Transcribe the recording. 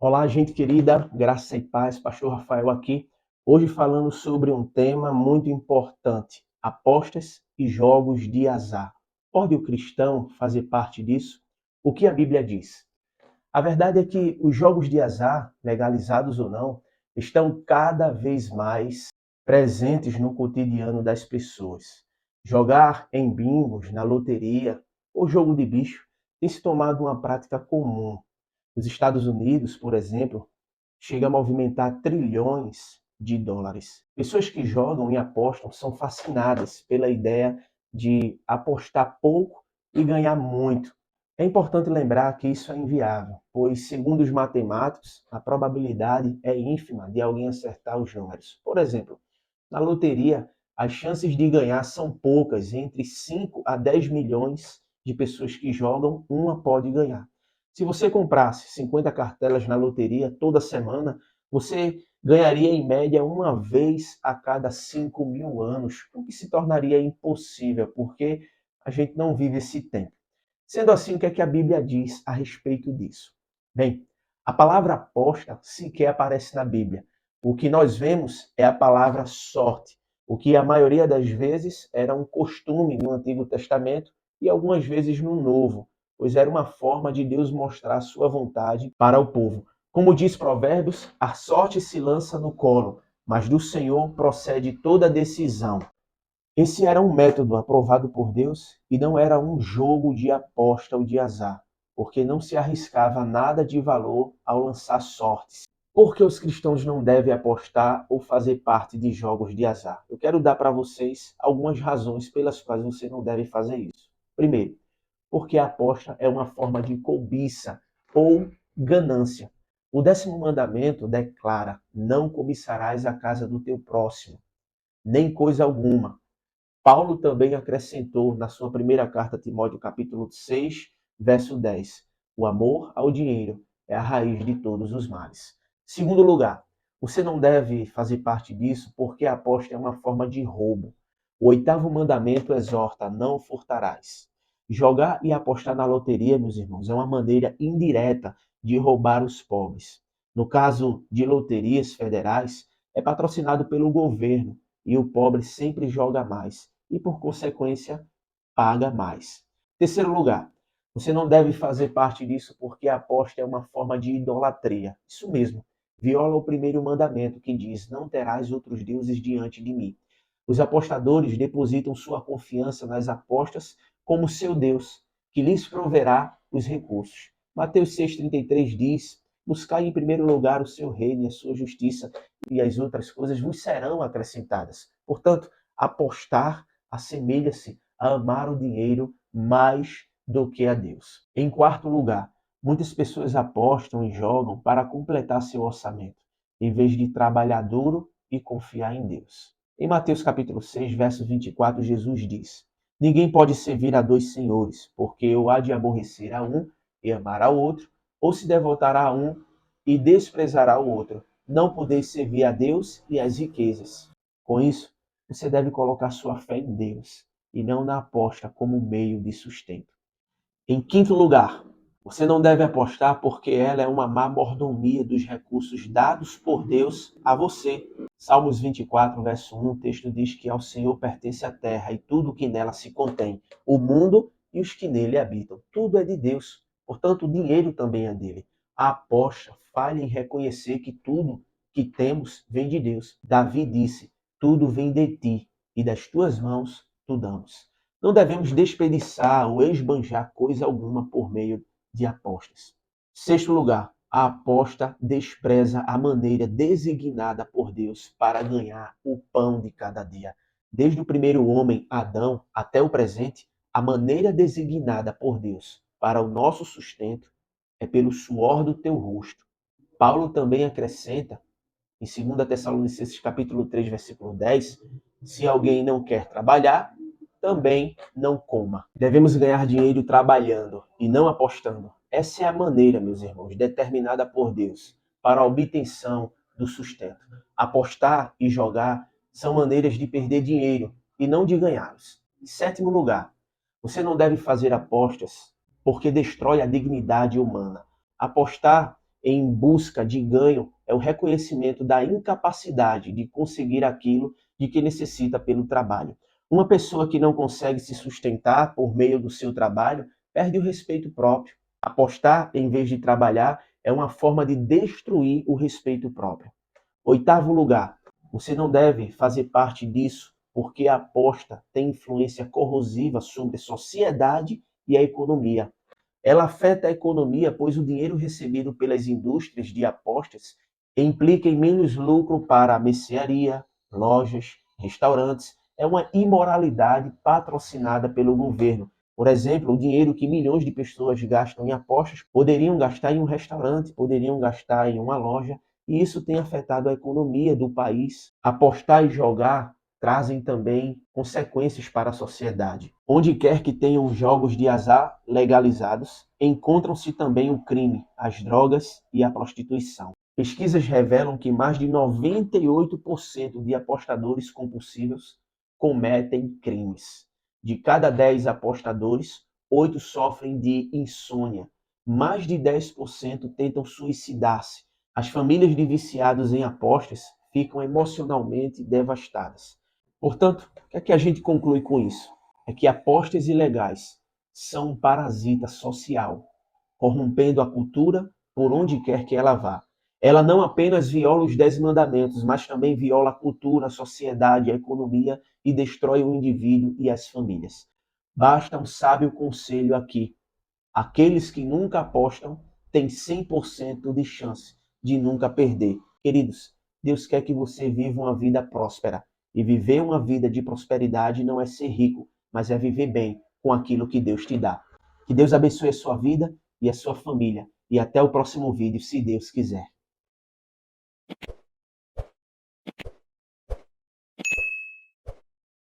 Olá, gente querida, graça e paz, Pastor Rafael aqui. Hoje falando sobre um tema muito importante: apostas e jogos de azar. Pode o cristão fazer parte disso? O que a Bíblia diz? A verdade é que os jogos de azar, legalizados ou não, estão cada vez mais presentes no cotidiano das pessoas. Jogar em bingos, na loteria ou jogo de bicho tem se tornado uma prática comum. Nos Estados Unidos, por exemplo, chega a movimentar trilhões de dólares. Pessoas que jogam e apostam são fascinadas pela ideia de apostar pouco e ganhar muito. É importante lembrar que isso é inviável, pois, segundo os matemáticos, a probabilidade é ínfima de alguém acertar os números. Por exemplo, na loteria, as chances de ganhar são poucas, entre 5 a 10 milhões de pessoas que jogam, uma pode ganhar. Se você comprasse 50 cartelas na loteria toda semana, você ganharia em média uma vez a cada 5.000 anos, o que se tornaria impossível, porque a gente não vive esse tempo. Sendo assim, o que é que a Bíblia diz a respeito disso? Bem, a palavra aposta sequer aparece na Bíblia. O que nós vemos é a palavra sorte, o que a maioria das vezes era um costume no Antigo Testamento e algumas vezes no Novo, pois era uma forma de Deus mostrar a sua vontade para o povo. Como diz Provérbios, a sorte se lança no colo, mas do Senhor procede toda decisão. Esse era um método aprovado por Deus e não era um jogo de aposta ou de azar, porque não se arriscava nada de valor ao lançar sortes. Por que os cristãos não devem apostar ou fazer parte de jogos de azar? Eu quero dar para vocês algumas razões pelas quais você não deve fazer isso. Primeiro, porque a aposta é uma forma de cobiça ou ganância. O 10º mandamento declara: não cobiçarás a casa do teu próximo, nem coisa alguma. Paulo também acrescentou na sua primeira carta a Timóteo, capítulo 6, verso 10: o amor ao dinheiro é a raiz de todos os males. Segundo lugar, você não deve fazer parte disso porque a aposta é uma forma de roubo. O 8º mandamento exorta: não furtarás. Jogar e apostar na loteria, meus irmãos, é uma maneira indireta de roubar os pobres. No caso de loterias federais, é patrocinado pelo governo e o pobre sempre joga mais e, por consequência, paga mais. Terceiro lugar, você não deve fazer parte disso porque a aposta é uma forma de idolatria. Isso mesmo, viola o 1º mandamento que diz: não terás outros deuses diante de mim. Os apostadores depositam sua confiança nas apostas como seu Deus, que lhes proverá os recursos. Mateus 6,33 diz: buscai em primeiro lugar o seu reino e a sua justiça, e as outras coisas vos serão acrescentadas. Portanto, apostar assemelha-se a amar o dinheiro mais do que a Deus. Em quarto lugar, muitas pessoas apostam e jogam para completar seu orçamento, em vez de trabalhar duro e confiar em Deus. Em Mateus capítulo 6, verso 24, Jesus diz: ninguém pode servir a dois senhores, porque ou há de aborrecer a um e amar ao outro, ou se devotará a um e desprezará o outro. Não podeis servir a Deus e às riquezas. Com isso, você deve colocar sua fé em Deus e não na aposta como meio de sustento. Em quinto lugar, você não deve apostar porque ela é uma má mordomia dos recursos dados por Deus a você. Salmos 24, verso 1, o texto diz que ao Senhor pertence a terra e tudo o que nela se contém, o mundo e os que nele habitam. Tudo é de Deus, portanto o dinheiro também é dele. A aposta falha em reconhecer que tudo que temos vem de Deus. Davi disse: tudo vem de ti e das tuas mãos tu damos. Não devemos desperdiçar ou esbanjar coisa alguma por meio de apostas. Sexto lugar, a aposta despreza a maneira designada por Deus para ganhar o pão de cada dia. Desde o primeiro homem, Adão, até o presente, a maneira designada por Deus para o nosso sustento é pelo suor do teu rosto. Paulo também acrescenta, em 2 Tessalonicenses capítulo 3, versículo 10, se alguém não quer trabalhar, também não coma. Devemos ganhar dinheiro trabalhando e não apostando. Essa é a maneira, meus irmãos, determinada por Deus para a obtenção do sustento. Apostar e jogar são maneiras de perder dinheiro e não de ganhá-los. Em sétimo lugar, você não deve fazer apostas porque destrói a dignidade humana. Apostar em busca de ganho é o reconhecimento da incapacidade de conseguir aquilo de que necessita pelo trabalho. Uma pessoa que não consegue se sustentar por meio do seu trabalho perde o respeito próprio. Apostar em vez de trabalhar é uma forma de destruir o respeito próprio. Oitavo lugar, você não deve fazer parte disso porque a aposta tem influência corrosiva sobre a sociedade e a economia. Ela afeta a economia, pois o dinheiro recebido pelas indústrias de apostas implica em menos lucro para a mercearia, lojas, restaurantes. É uma imoralidade patrocinada pelo governo. Por exemplo, o dinheiro que milhões de pessoas gastam em apostas poderiam gastar em um restaurante, poderiam gastar em uma loja, e isso tem afetado a economia do país. Apostar e jogar trazem também consequências para a sociedade. Onde quer que tenham jogos de azar legalizados, encontram-se também o crime, as drogas e a prostituição. Pesquisas revelam que mais de 98% de apostadores compulsivos cometem crimes. De cada 10 apostadores, 8 sofrem de insônia. Mais de 10% tentam suicidar-se. As famílias de viciados em apostas ficam emocionalmente devastadas. Portanto, o que é que a gente conclui com isso? É que apostas ilegais são um parasita social, corrompendo a cultura por onde quer que ela vá. Ela não apenas viola os 10 mandamentos, mas também viola a cultura, a sociedade, a economia e destrói o indivíduo e as famílias. Basta um sábio conselho aqui. Aqueles que nunca apostam têm 100% de chance de nunca perder. Queridos, Deus quer que você viva uma vida próspera. E viver uma vida de prosperidade não é ser rico, mas é viver bem com aquilo que Deus te dá. Que Deus abençoe a sua vida e a sua família. E até o próximo vídeo, se Deus quiser.